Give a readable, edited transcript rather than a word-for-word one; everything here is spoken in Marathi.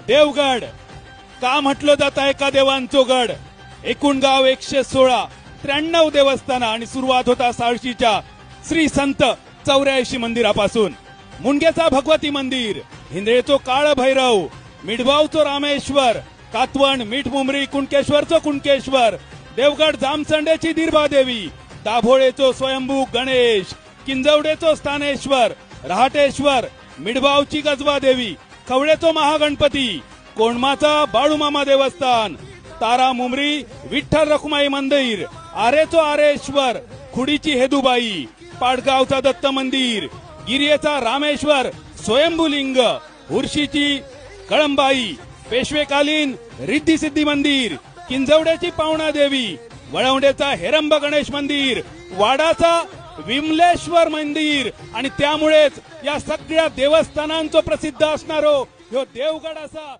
देवगड का म्हटलं जात आहे का देवांचो गड। एकूण गाव 116, 93 देवस्थान आणि सुरुवात होता साळशीच्या श्री संत 84 मंदिरापासून। मुंडग्याचा भगवती मंदिर, हिंद्रेचो काळ भैरव, मिठबावचो रामेश्वर, कातवण मिठमुमरी कुणकेश्वरचो कुणकेश्वर, देवगड जामसंडेची दिरबादेवी, दाभोळेचो स्वयंभू गणेश, किंजवडेचो स्थानेश्वर, रहाटेश्वर, मिठबावची गजवा देवी, खवळेचो महागणपती, कोंडमाचा बाळूमामा देवस्थान, तारा मुमरी विठ्ठल रखुमाई मंदिर, आरेचो आरेश्वर, खुडीची हेदुबाई, पाडगावचा दत्त मंदिर, गिरियेचा रामेश्वर स्वयंभूलिंग, उर्शीची कळंबाई, पेशवेकालीन रिद्धी सिद्धी मंदिर, किंजवड्याची पावणा देवी, वळवंडेचा हेरंब गणेश मंदिर, वाडाचा विमलेश्वर मंदिर आणि त्यामुळेच या सगळ्या देवस्थानांचो प्रसिद्ध असणारो ह्यो देवगड असा